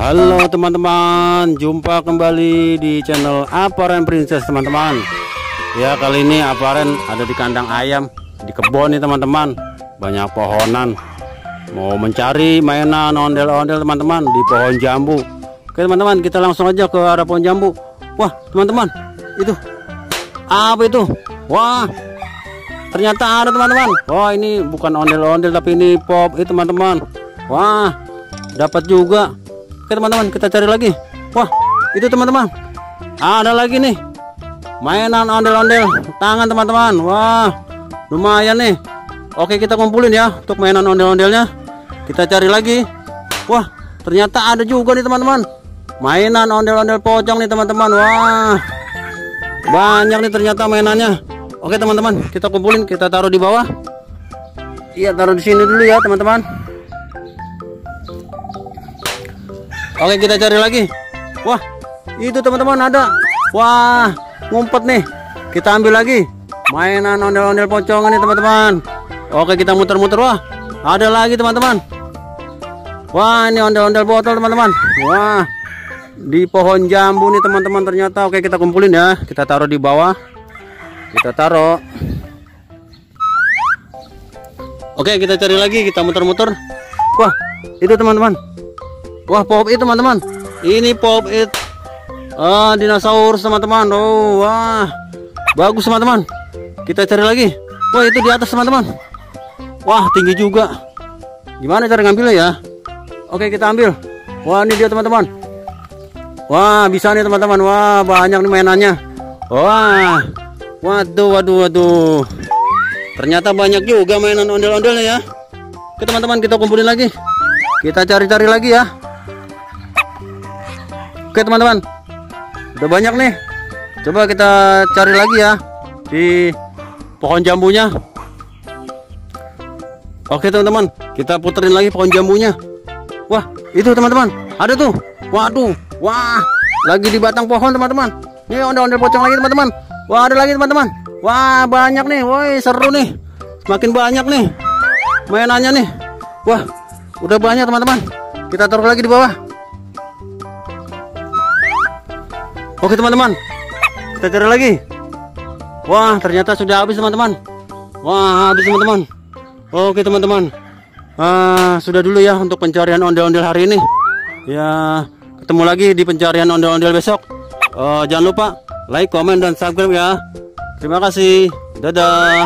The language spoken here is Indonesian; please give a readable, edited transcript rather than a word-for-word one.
Halo teman-teman, jumpa kembali di channel Aparen Princess teman-teman. Ya, kali ini Aparen ada di kandang ayam, di kebun nih teman-teman. Banyak pohonan. Mau mencari mainan ondel-ondel teman-teman di pohon jambu. Oke teman-teman, kita langsung aja ke arah pohon jambu. Wah teman-teman, itu apa itu? Wah, ternyata ada teman-teman. Wah, ini bukan ondel-ondel tapi ini pop itu teman-teman. Wah, dapat juga. Oke teman-teman, kita cari lagi. Wah, itu teman-teman, ada lagi nih mainan ondel-ondel tangan teman-teman. Wah, lumayan nih. Oke, kita kumpulin ya untuk mainan ondel-ondelnya. Kita cari lagi. Wah, ternyata ada juga nih teman-teman, mainan ondel-ondel pocong nih teman-teman. Wah, banyak nih ternyata mainannya. Oke teman-teman, kita kumpulin, kita taruh di bawah. Iya, taruh di sini dulu ya teman-teman. Oke, kita cari lagi. Wah, itu teman-teman ada. Wah, ngumpet nih. Kita ambil lagi mainan ondel-ondel pocong nih teman-teman. Oke, kita muter-muter. Wah, ada lagi teman-teman. Wah, ini ondel-ondel botol teman-teman. Wah, di pohon jambu nih teman-teman ternyata. Oke, kita kumpulin ya. Kita taruh di bawah. Kita taruh. Oke, kita cari lagi. Kita muter-muter. Wah, itu teman-teman. Wah, pop it teman-teman. Ini pop it dinosaurus teman-teman. Oh, wah, bagus teman-teman. Kita cari lagi. Wah, itu di atas teman-teman. Wah, tinggi juga. Gimana cara ngambilnya ya? Oke, kita ambil. Wah, ini dia teman-teman. Wah, bisa nih teman-teman. Wah, banyak nih mainannya. Wah, waduh. Ternyata banyak juga mainan ondel-ondelnya ya. Oke teman-teman, kita kumpulin lagi. Kita cari-cari lagi ya. Oke teman-teman, udah banyak nih. Coba kita cari lagi ya di pohon jambunya. Oke teman-teman, kita puterin lagi pohon jambunya. Wah, itu teman-teman, ada tuh. Waduh, wah, lagi di batang pohon teman-teman. Ini ondel-ondel pocong lagi teman-teman. Wah, ada lagi teman-teman. Wah, banyak nih. Woi, seru nih. Semakin banyak nih mainannya nih. Wah, udah banyak teman-teman. Kita taruh lagi di bawah. Oke teman-teman, kita cari lagi. Wah, ternyata sudah habis teman-teman. Wah, habis teman-teman. Oke teman-teman, sudah dulu ya untuk pencarian ondel-ondel hari ini. Ya, ketemu lagi di pencarian ondel-ondel besok. Jangan lupa like, komen, dan subscribe ya. Terima kasih. Dadah.